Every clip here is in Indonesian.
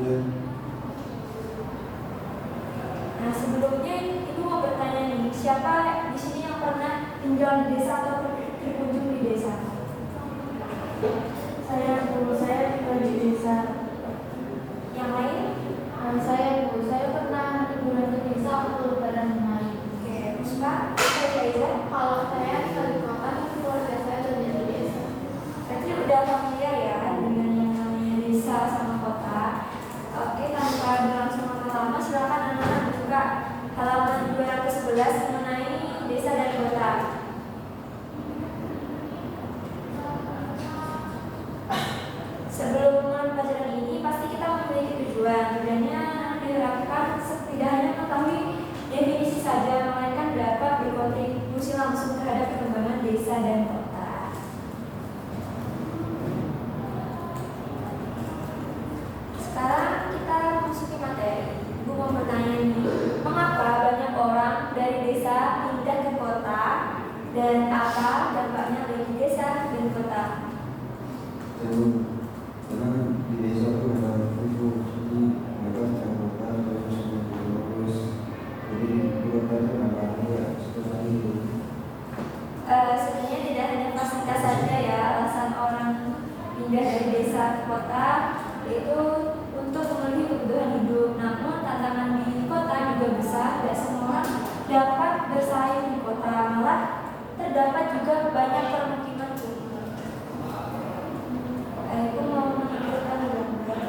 Nah, sebelumnya Ibu mau bertanya nih, siapa di sini yang pernah tinggal di desa atau berkunjung di desa? Saya tinggal di desa. Yang lain? Saya pernah liburan ke desa waktu lebaran kemarin. Oke, Puspa, Iza? Kalau saya tinggal di kota, tapi keluarga saya tinggal di desa. Berarti udah familiar ya dengan yang namanya desa sama kota. Oke, tanpa berlangsung lama-lama, silakan anak-anak buka halaman 211 mengenai desa dan kota. Sebelum memulai pelajaran ini, pasti kita memiliki tujuan. Tujuannya diharapkan tidak hanya mengetahui definisi saja, melainkan dapat berkontribusi langsung terhadap perkembangan desa dan kota. Sekarang kita memasuki materi. Ibu mau bertanya nih, mengapa banyak orang dari desa pindah ke kota dan apa dampaknya bagi desa dan kota? Karena di desa itu ada ibu, jadi mereka sedang makan terus bagus. Jadi di kota itu nggak seperti itu. Sebenarnya tidak hanya fasilitas saja ya alasan orang pindah dari desa ke kota, yaitu untuk memenuhi kebutuhan hidup. Namun tantangan di kota juga besar, tidak semua orang dapat bersaing di kota, malah terdapat juga banyak permukiman kumuh. Ibu mau menunjukkan gambar.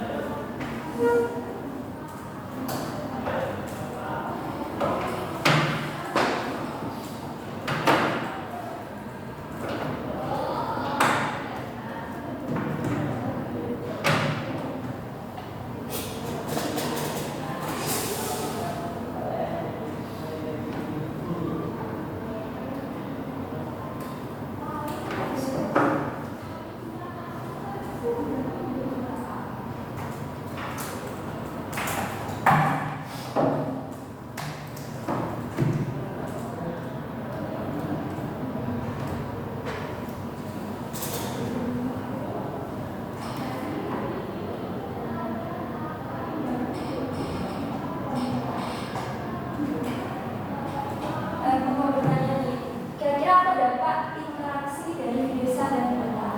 Mau bertanya nih, kira-kira apa dampak interaksi dari desa dan kota?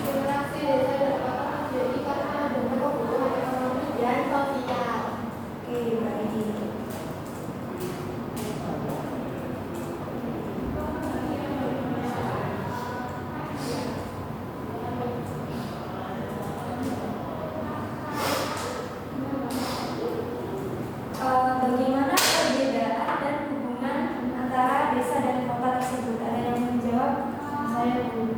Interaksi desa dan kota terjadi karena adanya kebutuhan ekonomi dan sosial. Oke, baik. Bagaimana perbedaan dan hubungan antara desa dan kota tersebut? Ada yang menjawab? Saya Bu.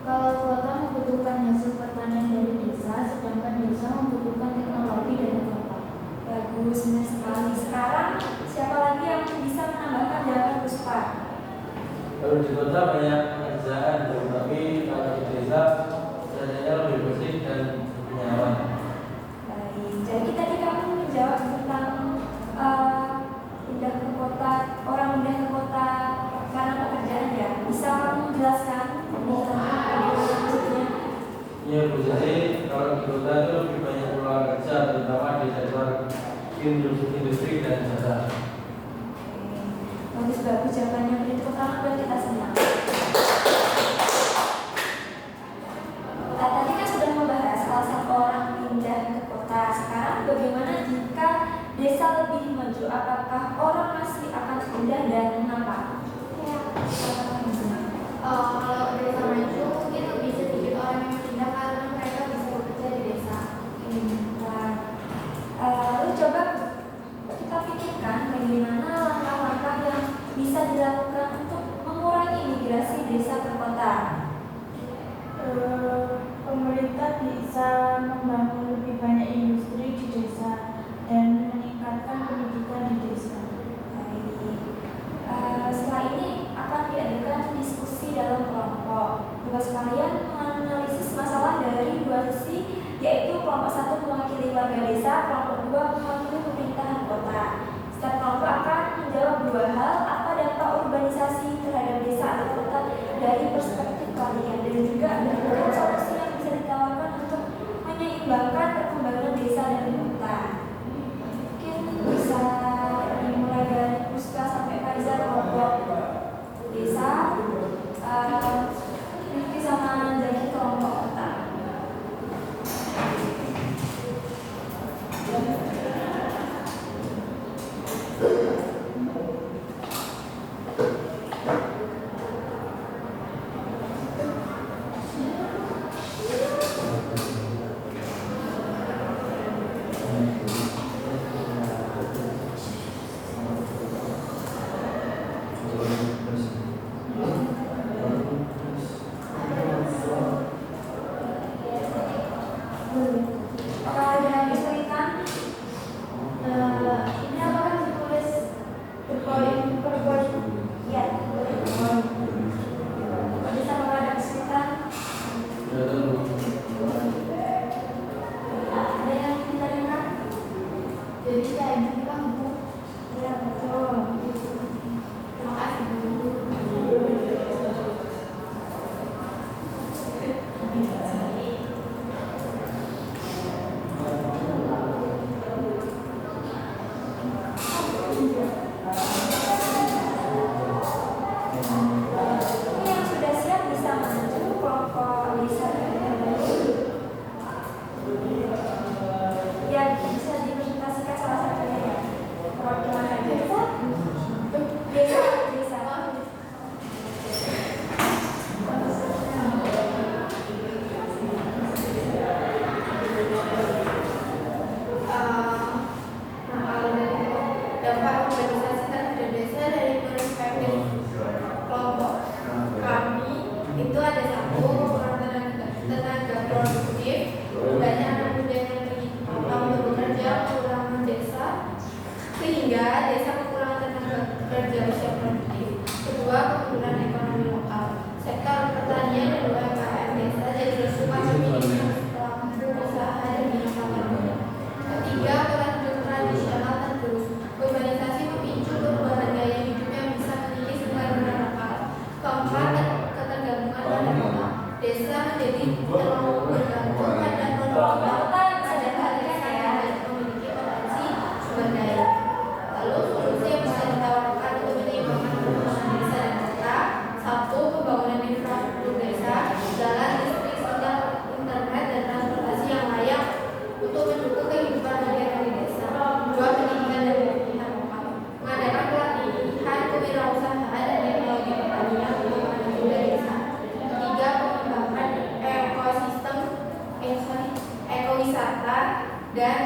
Kalau kota membutuhkan hasil pertanian dari desa, sedangkan desa membutuhkan teknologi dari kota. Bagus, benar sekali. Sekarang siapa lagi yang bisa menambahkan jawaban Puspa? Kalau di kota banyak pekerjaan, tetapi kalau di desa kerjanya lebih bersih dan nyaman. Baik, jadi tadi kamu menjawab tentang pindah ke kota, orang pindah ke kota karena pekerjaan ya. Bisa kamu jelaskan maksudnya? Iya Bu, jadi kalau di kota itu lebih banyak peluang kerja, terutama di sektor industri dan jasa. Bagus jawabannya, beri tepuk tangan buat kita semua. Tadi kan sudah membahas alasan orang pindah ke kota. Sekarang bagaimana jika desa lebih maju? Apakah orang masih akan pindah dan mengapa? Kalau desa maju mungkin lebih sedikit orang yang pindah karena mereka bisa bekerja di desa. Lalu coba kita pikirkan bagaimana langkah-langkah yang bisa dilakukan untuk mengurangi migrasi desa ke kota. Pemerintah bisa membangun lebih banyak industri di desa dan meningkatkan pendidikan di desa. Setelah ini akan diadakan diskusi dalam kelompok. Tugas kalian menganalisis masalah dari dua sisi, yaitu kelompok satu mewakili warga desa, kelompok dua mewakili pemerintahan kota. Setiap kelompok akan menjawab dua hal, apa dampak urbanisasi terhadap desa atau kota dari perspektif kalian, dan juga berbagai solusi yang bisa ditawarkan untuk menyeimbangkan ada satu kekurangan tenaga produktif, banyak anak muda yang pergi untuk bekerja, kekurangan desa, sehingga desa kekurangan tenaga kerja usia produktif. Kedua, kemunduran ekonomi lokal. Sektor pertanian dan UMKM desa jadi lesu pandemi pelaku usaha dan bidang muda. Ketiga, pola hidup tradisional tergerus. Urbanisasi memicu perubahan gaya hidup yang bisa mengikis pembangunan lokal. Keempat, ketergantungan pada kota. Desa menjadi terlalu bergantung pada produk lokal padahal desa yang memiliki potensi sumber daya. Lalu solusi yang bisa ditawarkan untuk menyeimbangkan pembangunan desa dan kota. Satu, pembangunan infrastruktur desa, jalan, listrik, sinyal, internet, dan transportasi yang layak untuk mendukung kehidupan masyarakat di desa. Dua, pendidikan dan pelatihan lokal. Mengadakan pelatihan kewirausahaan dan teknologi pertanian untuk anak muda desa. Ketiga, pengembangan ekosistem ekowisata dan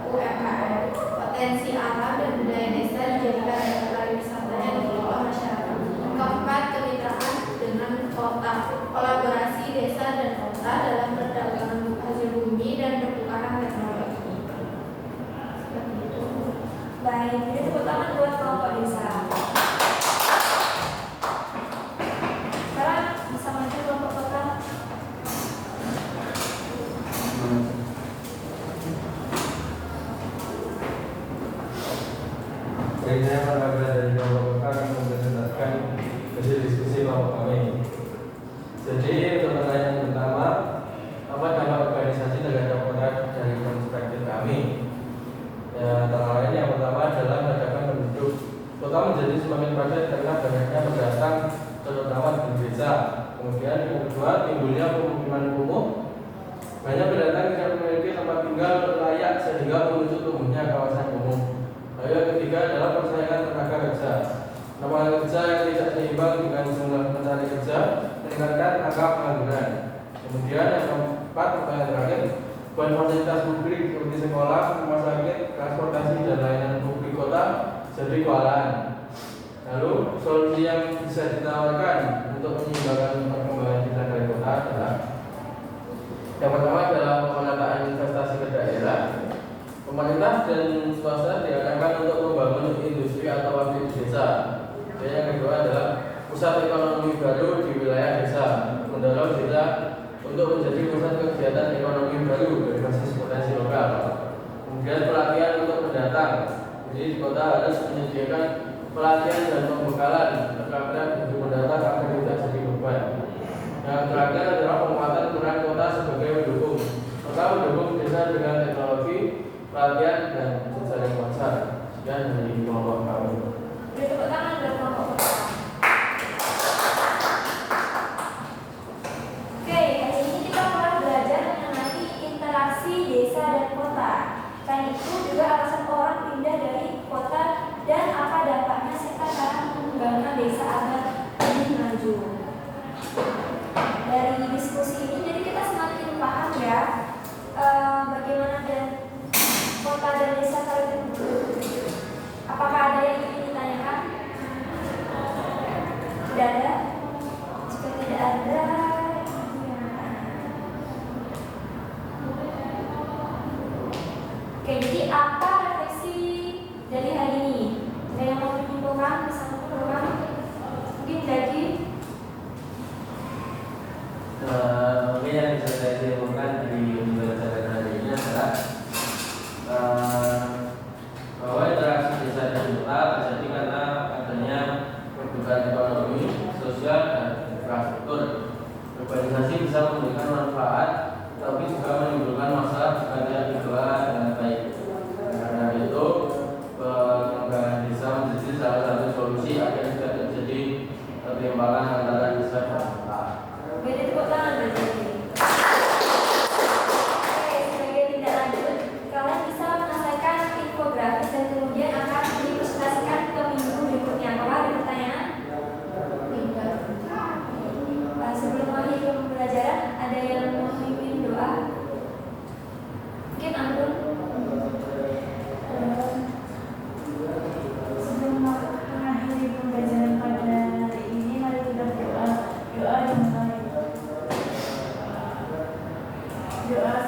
UMKM. Potensi alam dan budaya desa dijadikan daya tarik wisata yang dikelola masyarakat. Keempat, kemitraan dengan kota. Kolaborasi desa dan kota dalam perdagangan hasil bumi dan pertukaran teknologi. Seperti itu. Baik, jadi tepuk tangan buat kelompok desa. Sekarang bisa maju kelompok kota. Saya Paraga dari kelompok kota akan mempresentasikan hasil diskusi kelompok kami. Jadi untuk pertanyaan pertama, apa dampak organisasi terhadap kota dari perspektif kami? Ya, antara lain yang pertama adalah perdagangan penduduk. Kota menjadi semakin padat karena banyaknya pendatang, terutama di desa. Kemudian yang kedua, timbulnya pemukiman kumuh. Banyak pendatang tidak memiliki tempat tinggal layak sehingga memicu tumbuhnya kawasan kumuh. Lalu yang ketiga adalah persaingan tenaga kerja. Lapangan kerja yang tidak seimbang dengan jumlah pencari kerja meningkatkan angka pengangguran. Kemudian yang keempat, pertanyaan terakhir, buat fasilitas publik seperti sekolah, rumah sakit, transportasi dan layanan publik kota jadi kewalahan. Lalu solusi yang bisa ditawarkan untuk menyeimbangkan perkembangan kita dari kota adalah yang pertama adalah pemenataan investasi ke daerah. Pemerintah dan swasta diarahkan untuk membangun industri atau pabrik di desa. Dan yang kedua adalah pusat ekonomi baru di wilayah desa, mendorong desa untuk menjadi pusat kegiatan ekonomi baru berbasis potensi lokal. Kemudian pelatihan untuk pendatang. Jadi di kota harus menyediakan pelatihan dan pembekalan terhadap untuk pendatang agar tidak jadi beban. Yang terakhir adalah penguatan peran kota sebagai pendukung. Kota mendukung desa dengan teknologi, pelatihan dan jejaring pasar. Sekian dari kelompok kami. Beri tepuk tangan buat kelompok kota. Oke, hari ini kita mulai belajar mengenai interaksi desa dan kota. Selain itu juga alasan orang pindah dari kota dan apa dampaknya serta cara mengembangkan desa agar lebih maju. Dari diskusi ini jadi kita semakin paham ya bagaimana dan kota dan desa saling berhubungan. Apakah ada yang ingin ditanyakan? Tidak ada? Jika tidak ada, oke, jadi apa refleksi dari hari ini? Ada yang mau menyimpulkan bersama program? Mungkin lagi? Mungkin yang bisa saya simpulkan dari pembelajaran hari ini adalah bahwa interaksi desa dan kota terjadi karena adanya pertumbuhan ekonomi, sosial, dan infrastruktur. Urbanisasi bisa memberikan manfaat, tapi juga menimbulkan masalah jika tidak dikelola dengan baik. Karena itu, pengembangan desa menjadi salah satu solusi agar tidak terjadi ketimpangan antara desa dan kota. Beri tepuk tangan berarti. Oke, sebagai tindak lanjut, kalian bisa menyelesaikan infografis dan kemudian akan dipresentasikan ke minggu berikutnya. Apakah ada pertanyaan? Tidak. Sebelum akhir pembelajaran, ada yang mau memimpin berdoa